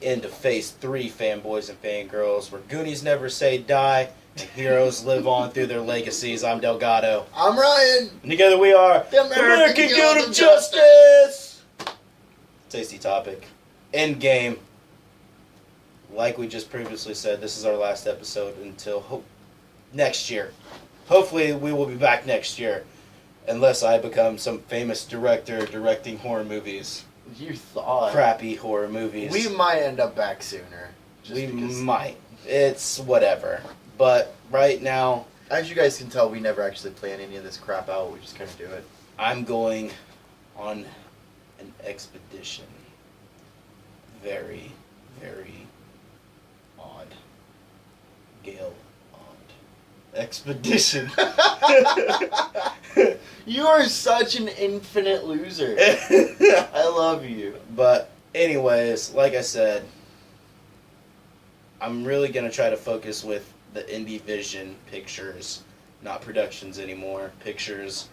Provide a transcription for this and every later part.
into Phase 3, fanboys and fangirls, where Goonies never say die, and heroes live on through their legacies. I'm Delgado. I'm Ryan. And together we are the American Guild of Justice! Tasty topic. Endgame. Like we just previously said, this is our last episode until next year. Hopefully we will be back next year. Unless I become some famous director directing horror movies. You thought. Crappy horror movies. We might end up back sooner. We might. It's whatever. But right now... As you guys can tell, we never actually plan any of this crap out. We just kind of do it. I'm going on an expedition. Very, very odd. Gale odd. Expedition. You are such an infinite loser. I love you. But anyways, like I said, I'm really going to try to focus with the Indie Vision pictures, not productions anymore, pictures.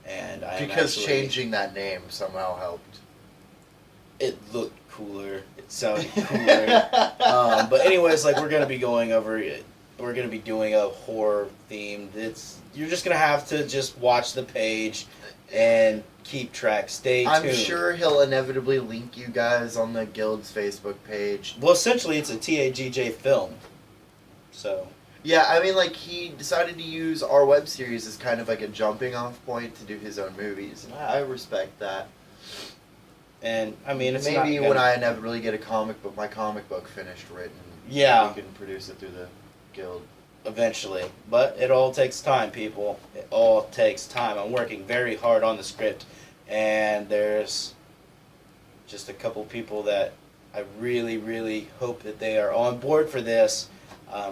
And because changing that name somehow helped. It looked cooler. It sounded cooler. But anyways, like we're going to be going over it. We're going to be doing a horror themed. You're just going to have to just watch the page and keep track. Stay tuned. I'm sure he'll inevitably link you guys on the Guild's Facebook page. Well, essentially, it's a TAGJ film. So. Yeah, I mean, like, he decided to use our web series as kind of like a jumping off point to do his own movies. And I respect that. And, I mean, it's maybe when I inevitably get my comic book finished written. Yeah. We can produce it through the Guild. Eventually. But it all takes time, people. It all takes time. I'm working very hard on the script. And there's just a couple people that I really, really hope that they are on board for this.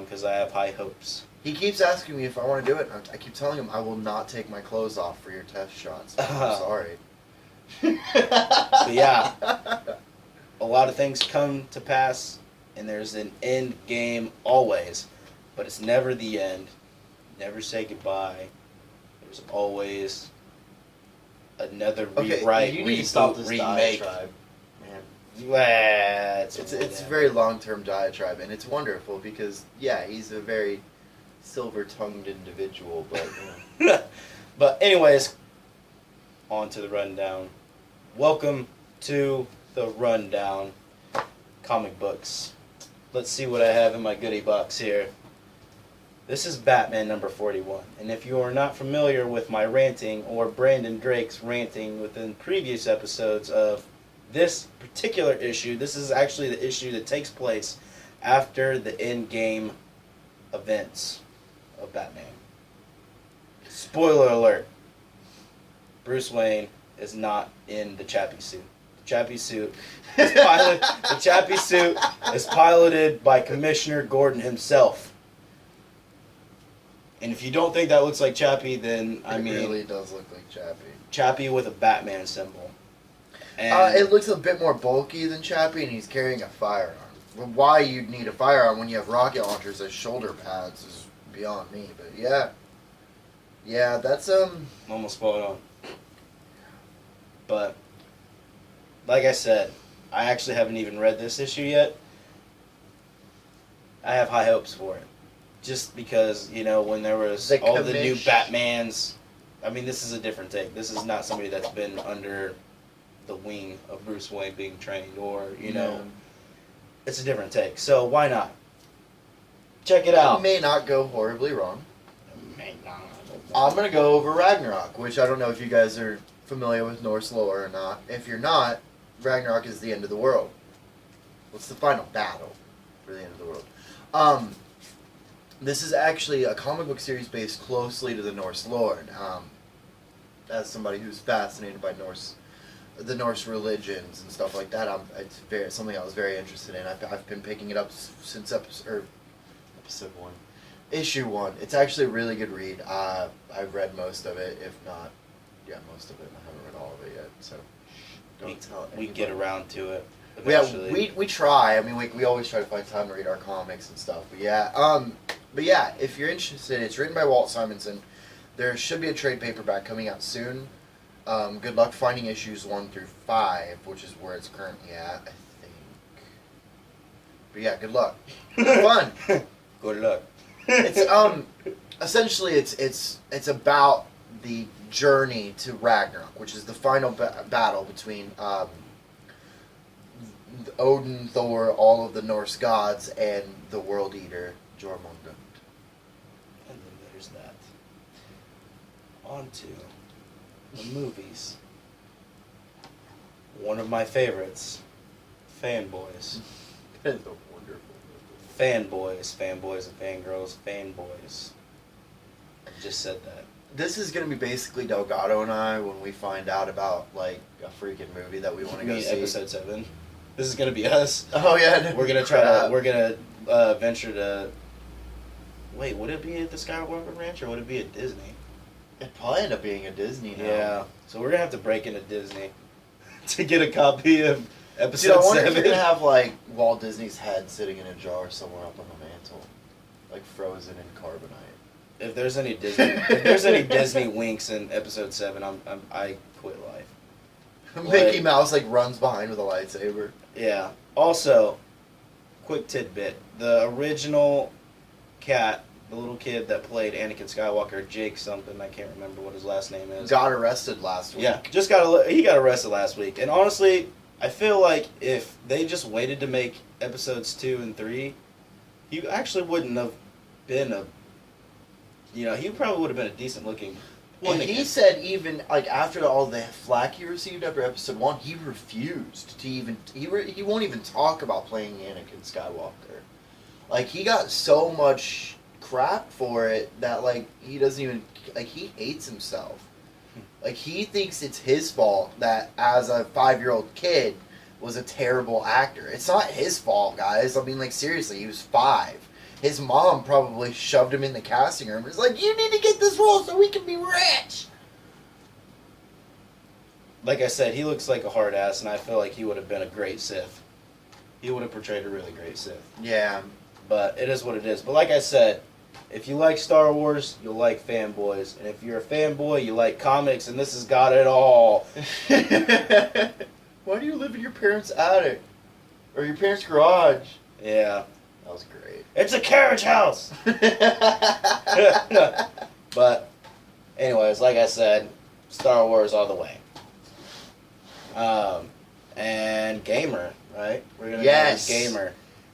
Because I have high hopes. He keeps asking me if I want to do it. I keep telling him I will not take my clothes off for your test shots. I'm sorry. But yeah. A lot of things come to pass. And there's an end game always. But it's never the end. Never say goodbye. There's always another rewrite, you need to stop this remake. Diatribe, man. It's a very long-term diatribe, and it's wonderful because, yeah, he's a very silver-tongued individual, but... You know. But anyways, on to the rundown. Welcome to the rundown. Comic books. Let's see what I have in my goodie box here. This is Batman number 41, and if you are not familiar with my ranting or Brandon Drake's ranting within previous episodes of this particular issue, this is actually the issue that takes place after the Endgame events of Batman. Spoiler alert, Bruce Wayne is not in the Chappie suit. The Chappie suit is piloted by Commissioner Gordon himself. And if you don't think that looks like Chappie, then, I mean... It really does look like Chappie. Chappie with a Batman symbol. And it looks a bit more bulky than Chappie, and he's carrying a firearm. Well, why you'd need a firearm when you have rocket launchers as shoulder pads is beyond me, but yeah. Yeah, that's, almost spot on. But, like I said, I actually haven't even read this issue yet. I have high hopes for it. Just because, you know, when there was all the new Batmans, I mean, this is a different take. This is not somebody that's been under the wing of Bruce Wayne being trained or, you know, it's a different take. So why not? Check it out. It may not go horribly wrong. It may not. I'm going to go over Ragnarok, which I don't know if you guys are familiar with Norse lore or not. If you're not, Ragnarok is the end of the world. What's the final battle for the end of the world? This is actually a comic book series based closely to the Norse lore. As somebody who's fascinated by the Norse religions and stuff like that, it's something I was very interested in. I've been picking it up since episode 1, issue 1. It's actually a really good read. I've read most of it, if not, most of it. I haven't read all of it yet, so don't tell anybody. We get around to it. Eventually. Yeah, we try. I mean, we always try to find time to read our comics and stuff. But yeah, if you're interested, it's written by Walt Simonson. There should be a trade paperback coming out soon. Good luck finding issues 1 through 5, which is where it's currently at, I think. But yeah, good luck. Fun. Good luck. It's essentially it's about the journey to Ragnarok, which is the final battle between Odin, Thor, all of the Norse gods, and the World Eater Jormungand. And then there's that. On to the movies. One of my favorites, Fanboys. That is a wonderful movie. Fanboys, fanboys and fangirls, fanboys. I just said that. This is going to be basically Delgado and I when we find out about, like, a freaking movie that we want to go see. Episode 7. This is going to be us. Oh, yeah. We're going to try to, we're going to venture to, wait, would it be at the Skywalker Ranch or would it be at Disney? It'd probably end up being a Disney now. Yeah. So we're going to have to break into Disney to get a copy of episode 7. Dude, I wonder if you're going to have, like, Walt Disney's head sitting in a jar somewhere up on the mantle. Like, frozen in carbonite. If there's any Disney winks in episode 7, I quit life. Mickey Mouse, like, runs behind with a lightsaber. Yeah. Also, quick tidbit. The original cat, the little kid that played Anakin Skywalker, Jake something, I can't remember what his last name is. Got arrested last week. Yeah, he got arrested last week. And honestly, I feel like if they just waited to make episodes 2 and 3, he actually wouldn't have been he probably would have been a decent looking Well, Anakin. he said even, like, after all the flack he received after episode 1, he refused to even, he won't even talk about playing Anakin Skywalker. Like, he got so much crap for it that, like, he doesn't even, like, he hates himself. Like, he thinks it's his fault that, as a 5-year-old kid, was a terrible actor. It's not his fault, guys. I mean, like, seriously, he was 5. His mom probably shoved him in the casting room. It's like, you need to get this role so we can be rich. Like I said, he looks like a hard ass, and I feel like he would have been a great Sith. He would have portrayed a really great Sith. Yeah. But it is what it is. But like I said, if you like Star Wars, you'll like Fanboys. And if you're a fanboy, you like comics, and this has got it all. Why do you live in your parents' attic? Or your parents' garage? Yeah. That was great. It's a carriage house! But, anyways, like I said, Star Wars all the way. And Gamer, right? We're gonna Yes. do Gamer.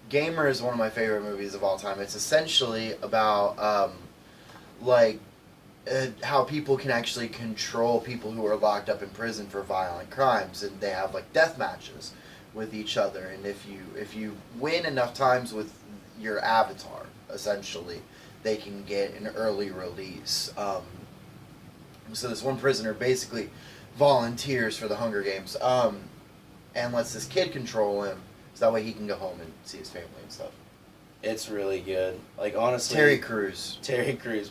Gamer is one of my favorite movies of all time. It's essentially about, how people can actually control people who are locked up in prison for violent crimes, and they have, like, death matches with each other. And if you win enough times with your avatar, essentially, they can get an early release. So this one prisoner basically volunteers for the Hunger Games, and lets this kid control him, so that way he can go home and see his family and stuff. It's really good. Like, honestly... Terry Crews,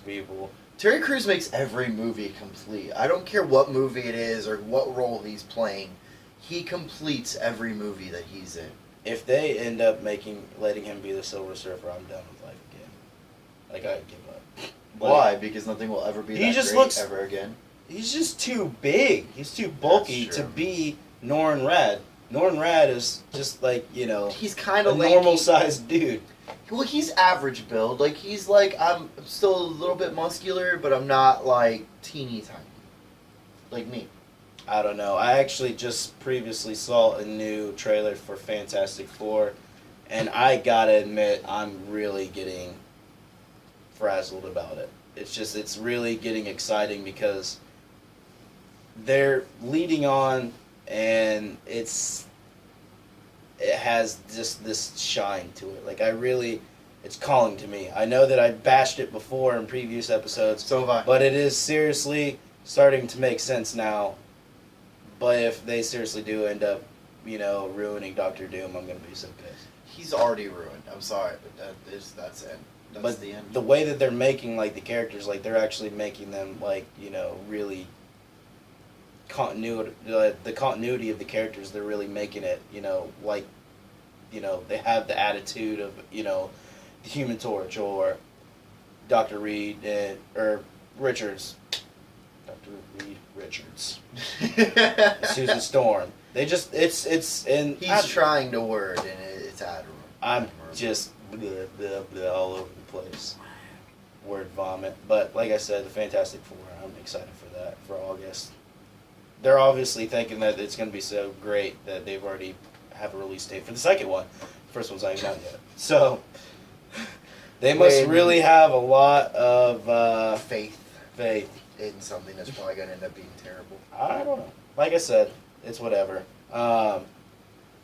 people. Terry Crews makes every movie complete. I don't care what movie it is or what role he's playing. He completes every movie that he's in. If they end up letting him be the Silver Surfer, I'm done with life again. Like, I'd give up. Why? Because nothing will ever be that great ever again? He's just too big. He's too bulky to be Norrin Rad. Norrin Rad is just like, he's kind of a normal-sized dude. Well, he's average build. Like, he's like, I'm still a little bit muscular, but I'm not, like, teeny tiny. Like me. I don't know. I actually just previously saw a new trailer for Fantastic Four, and I gotta admit, I'm really getting frazzled about it. It's really getting exciting because they're leading on, and it has just this shine to it. Like, it's calling to me. I know that I bashed it before in previous episodes. So have I. But it is seriously starting to make sense now. But if they seriously do end up, ruining Doctor Doom, I'm going to be so pissed. He's already ruined. I'm sorry, but that's it. That's the end. The way that they're making, like, the characters, like, they're actually making them, like, really the continuity of the characters, they're really making it, like, they have the attitude of, the Human Torch or Dr. Reed or Richards. Dr. Reed Richards. Susan Storm. They just, it's, and he's trying to word, and it's admirable. I'm just blah, blah, blah, all over the place. Word vomit. But like I said, the Fantastic Four, I'm excited for that, for August. They're obviously thinking that it's going to be so great that they've already have a release date for the second one. First one's not even out yet. So, they must really have a lot of faith in something that's probably going to end up being terrible. I don't know. Like I said, it's whatever. The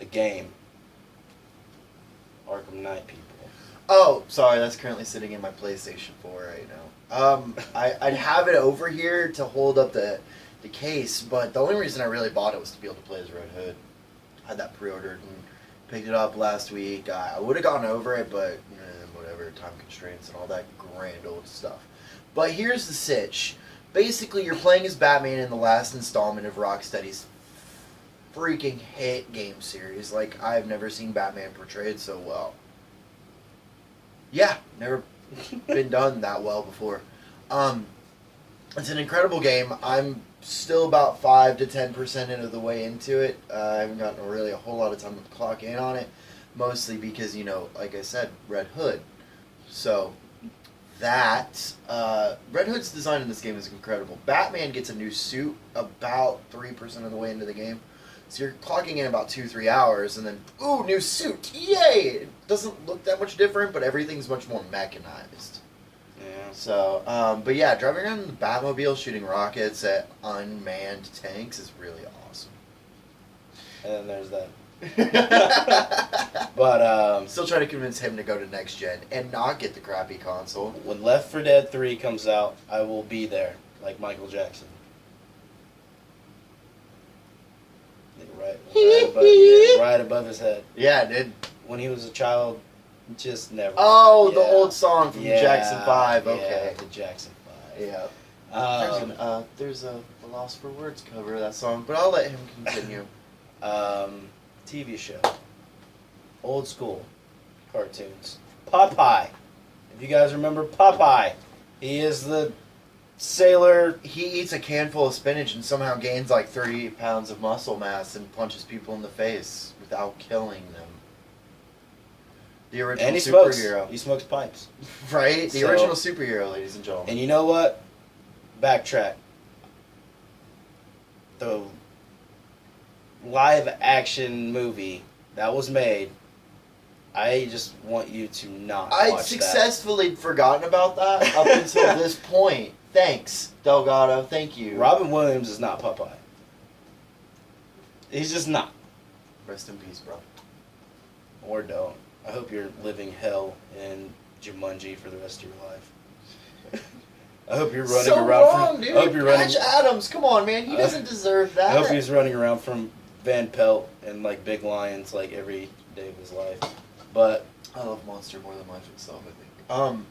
game. Arkham Knight, people. Oh, sorry, that's currently sitting in my PlayStation 4 right now. I'd have it over here to hold up the case, but the only reason I really bought it was to be able to play as Red Hood. I had that pre-ordered and picked it up last week. I would have gone over it, but whatever, time constraints and all that grand old stuff. But here's the sitch. Basically, you're playing as Batman in the last installment of Rocksteady's freaking hit game series. Like, I've never seen Batman portrayed so well. Yeah, never been done that well before. It's an incredible game. I'm still about 5 to 10% into the way into it. I haven't gotten really a whole lot of time to clock in on it, mostly because, like I said, Red Hood. So, that, Red Hood's design in this game is incredible. Batman gets a new suit about 3% of the way into the game. So you're clocking in about 2-3 hours, and then, ooh, new suit, yay! It doesn't look that much different, but everything's much more mechanized. Yeah. So, but yeah, driving around in the Batmobile shooting rockets at unmanned tanks is really awesome. And then there's that. But, still trying to convince him to go to next gen and not get the crappy console. when Left 4 Dead 3 comes out, I will be there, like Michael Jackson. Right above his head. Yeah, dude. When he was a child, just never. Oh, the old song from Jackson 5. Okay. Yeah, the Jackson 5. Yeah. There's a Lost for Words cover of that song, but I'll let him continue. TV show. Old school cartoons. Popeye. If you guys remember Popeye, he is the sailor. He eats a canful of spinach and somehow gains like 30 pounds of muscle mass and punches people in the face without killing them. The original superhero. He smokes pipes. Right? The original superhero, ladies and gentlemen. And you know what? Backtrack. The live action movie that was made, I just want you to not watch I'd successfully forgotten about that up until this point. Thanks, Delgado. Thank you. Robin Williams is not Popeye. He's just not. Rest in peace, bro. Or don't. I hope you're living hell in Jumanji for the rest of your life. I hope you're running around. Dude. I hope you're running. Patch Adams, come on, man. He doesn't deserve that. I hope he's running around from Van Pelt and like Big Lions like every day of his life. But I love Monster more than life itself, I think.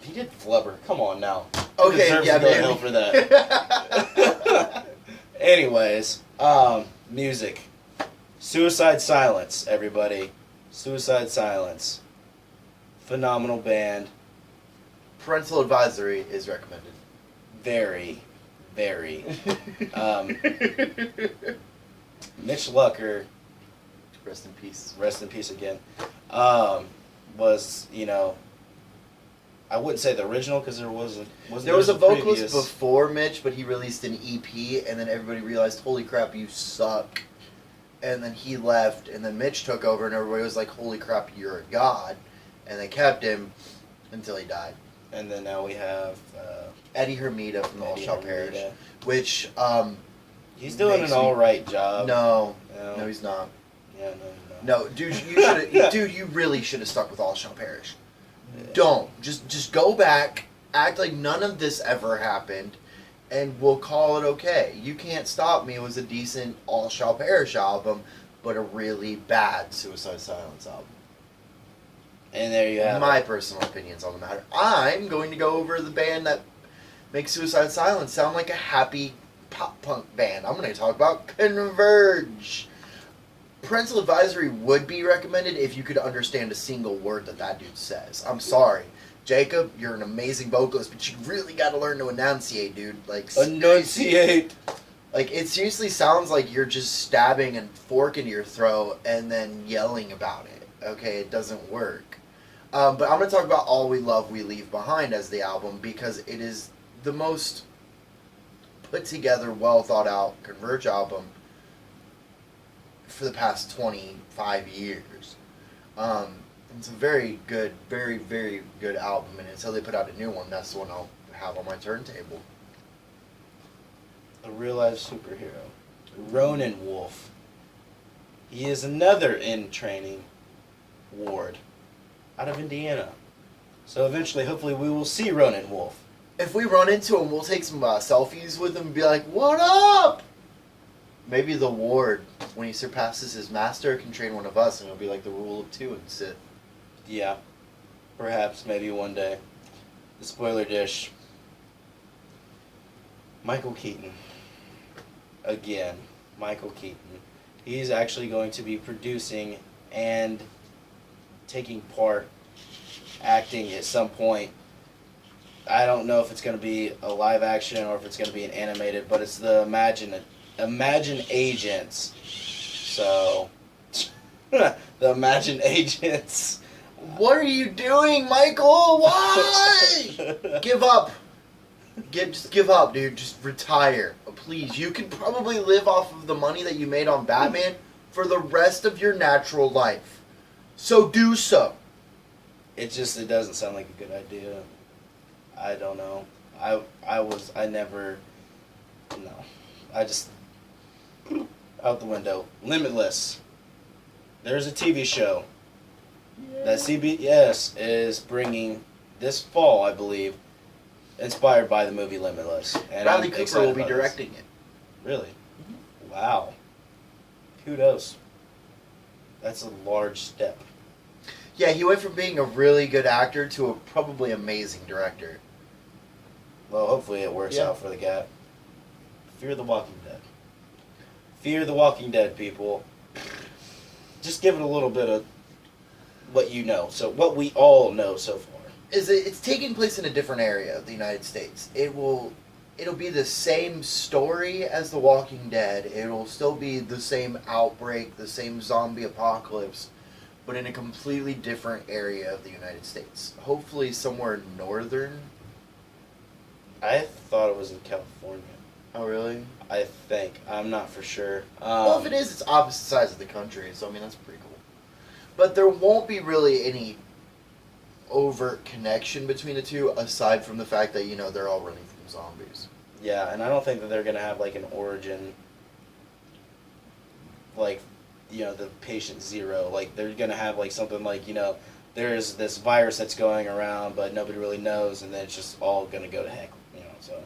He did Flubber. Come on now. Okay, he deserves to go to hell for that. Anyways, music. Suicide Silence, everybody. Suicide Silence. Phenomenal band. Parental advisory is recommended. Very, very. Mitch Lucker. Rest in peace. Rest in peace again. Was, I wouldn't say the original because there was a vocalist before Mitch, but he released an EP, and then everybody realized, holy crap, you suck. And then he left, and then Mitch took over, and everybody was like, holy crap, you're a god. And they kept him until he died. And then now we have Eddie Hermida from the All Shall Perish, which he's doing an all right job. No, he's not. Yeah, no, dude, you should. Dude, you really should have stuck with All Shall Perish. Yeah. Don't just go back, act like none of this ever happened, and we'll call it okay. You Can't Stop Me was a decent All Shall Perish album, but a really bad Suicide Silence album. And there you have my personal opinions on the matter. I'm going to go over the band that makes Suicide Silence sound like a happy pop punk band. I'm going to talk about Converge. Parental advisory would be recommended if you could understand a single word that dude says. I'm sorry. Jacob, you're an amazing vocalist, but you really got to learn to enunciate, dude. Like, enunciate. Like, it seriously sounds like you're just stabbing a fork into your throat and then yelling about it. okay, it doesn't work. But I'm going to talk about All We Love, We Leave Behind as the album because it is the most put together, well thought out Converge album for the past 25 years. It's a very good, very, very good album, and until they put out a new one, that's the one I'll have on my turntable. A real life superhero. Ronan Wolf. He is another in training ward out of Indiana. So eventually, hopefully, we will see Ronan Wolf. If we run into him, we'll take some selfies with him and be like, "What up?" Maybe the ward, when he surpasses his master, can train one of us, and it'll be like the rule of two and sit. Yeah. Perhaps, maybe one day. The spoiler dish. Michael Keaton. Again, Michael Keaton. He's actually going to be producing and taking part, acting at some point. I don't know if it's going to be a live action or if it's going to be an animated, but it's the Imagine Agents. So, the Imagine Agents. What are you doing, Michael? Why? Give up. Just give up, dude. Just retire. Please. You can probably live off of the money that you made on Batman for the rest of your natural life. So do so. It doesn't sound like a good idea. I don't know. I just out the window. Limitless. There's a TV show that CBS is bringing this fall, I believe, inspired by the movie Limitless. And Bradley I'm Cooper excited will be about directing it. Really? Wow. Kudos. That's a large step. Yeah, he went from being a really good actor to a probably amazing director. Well, hopefully it works out for the guy. Fear the Walking Dead. Fear the Walking Dead, people. Just give it a little bit of what you know. So what we all know so far. It's taking place in a different area of the United States. It'll be the same story as The Walking Dead. It'll still be the same outbreak, the same zombie apocalypse, but in a completely different area of the United States. Hopefully somewhere northern. I thought it was in California. Oh, really? I think. I'm not for sure. Well, if it is, it's opposite sides of the country, so I mean, that's pretty cool. But there won't be really any overt connection between the two, aside from the fact that, they're all running from zombies. Yeah, and I don't think that they're going to have, like, an origin, like, the patient zero. Like, they're going to have, like, something like, there's this virus that's going around, but nobody really knows, and then it's just all going to go to heck, so...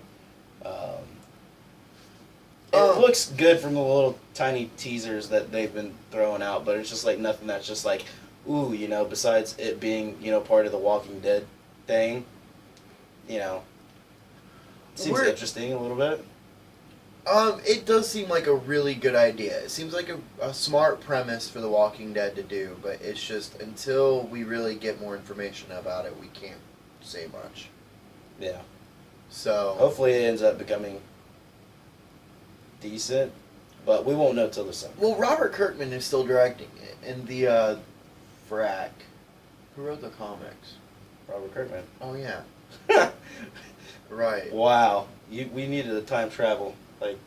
It looks good from the little tiny teasers that they've been throwing out, but it's just like nothing that's just like, ooh, besides it being, part of the Walking Dead thing, seems interesting a little bit. It does seem like a really good idea. It seems like a smart premise for The Walking Dead to do, but it's just until we really get more information about it, we can't say much. Yeah. So hopefully it ends up becoming decent, but we won't know till the summer. Well, Robert Kirkman is still directing it, and the Frack, who wrote the comics? Robert Kirkman. Oh yeah. Right. Wow. We needed a time travel, like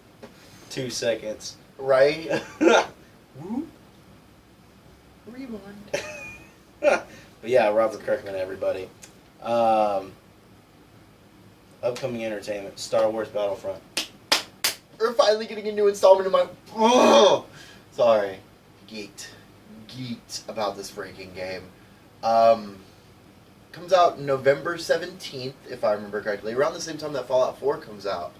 2 seconds. Right. Whoop. Rewind. But yeah, Robert Kirkman, everybody. Upcoming entertainment: Star Wars Battlefront. We're finally getting a new installment of my... Oh! Sorry. Geeked about this freaking game. Comes out November 17th, if I remember correctly. Around the same time that Fallout 4 comes out.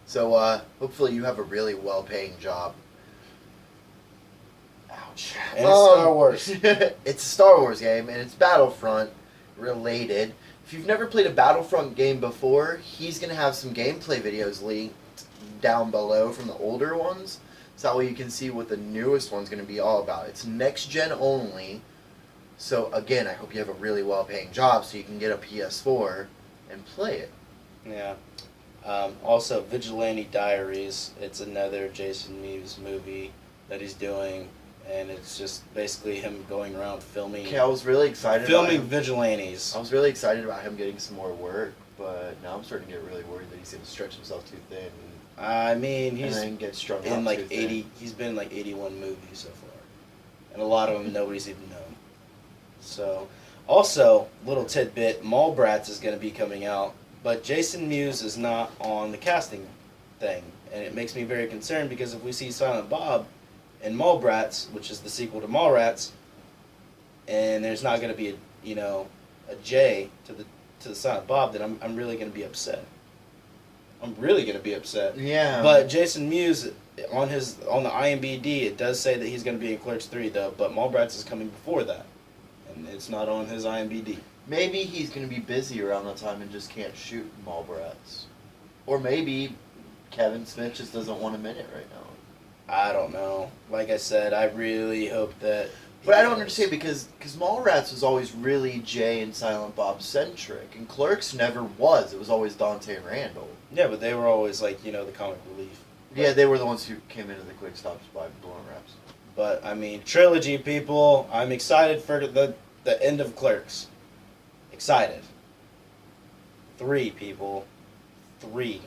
So, hopefully you have a really well-paying job. Ouch. And it's Star Wars. It's a Star Wars game, and it's Battlefront related. If you've never played a Battlefront game before, he's going to have some gameplay videos linked down below from the older ones. So that way you can see what the newest one's going to be all about. It's next gen only. So again, I hope you have a really well-paying job so you can get a PS4 and play it. Yeah. Also, Vigilante Diaries. It's another Jason Mewes movie that he's doing. and it's just basically him going around filming. Okay, I was really excited. Filming vigilantes. I was really excited about him getting some more work, but now I'm starting to get really worried that he's going to stretch himself too thin. I mean, he's and then get strung in out like too 80. thin. He's been in like 81 movies so far, and a lot of them nobody's even known. So, also little tidbit: Mallrats is going to be coming out, but Jason Mewes is not on the casting thing, and it makes me very concerned because if we see Silent Bob in Mallrats, which is the sequel to Mallrats, and there's not going to be a J to the Silent Bob, then I'm really going to be upset. I'm really going to be upset. Yeah. But Jason Mewes on the IMDb, it does say that he's going to be in Clerks 3 though, but Mallrats is coming before that, and it's not on his IMDb. Maybe he's going to be busy around that time and just can't shoot Mallrats. Or maybe Kevin Smith just doesn't want him in it right now. I don't know. Like I said, I really hope that. But I don't understand because Mallrats was always really Jay and Silent Bob centric, and Clerks never was. It was always Dante and Randall. Yeah, but they were always like the comic relief. Yeah, they were the ones who came into the quick stops by blowing raps. But I mean, trilogy people. I'm excited for the end of Clerks. Excited. 3 people. 3.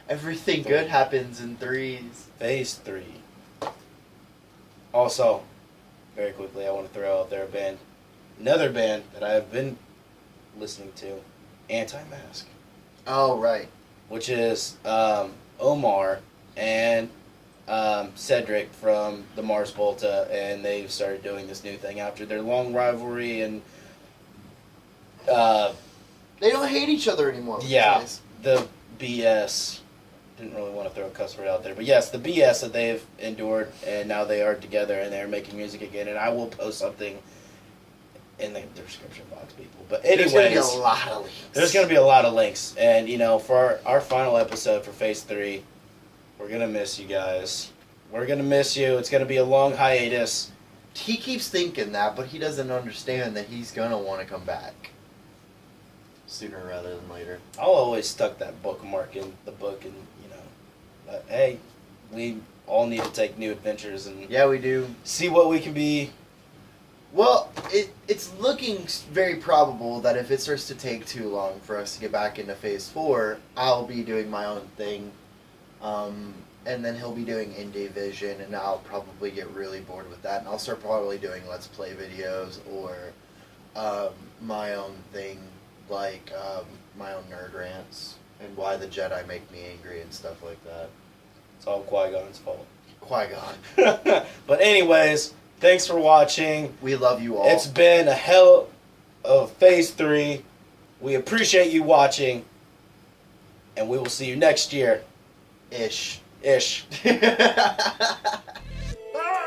Everything good happens in threes. Phase 3. Also, very quickly, I want to throw out there another band that I have been listening to, Anti-Mask, Oh, right. which is Omar and Cedric from the Mars Volta, and they've started doing this new thing after their long rivalry, and They don't hate each other anymore. Which is yeah, nice. the BS. Didn't really want to throw a cuss word out there, but yes, the BS that they've endured, and now they are together and they're making music again. And I will post something in the description box, people. But anyways, there's gonna be a lot of links. There's going to be a lot of links, and for our final episode for Phase 3, we're gonna miss you guys. We're gonna miss you. It's gonna be a long hiatus. He keeps thinking that, but he doesn't understand that he's gonna want to come back sooner rather than later. I'll always stuck that bookmark in the book, and but hey, we all need to take new adventures and Yeah, we do. see what we can be. Well, it's looking very probable that if it starts to take too long for us to get back into Phase 4, I'll be doing my own thing. And then he'll be doing Indie Vision, and I'll probably get really bored with that. And I'll start probably doing Let's Play videos or my own thing, like my own nerd rants and why the Jedi make me angry and stuff like that. It's all Qui-Gon's fault. Qui-Gon. But anyways, thanks for watching. We love you all. It's been a hell of Phase 3. We appreciate you watching, and we will see you next year. Ish. Ish. Ah!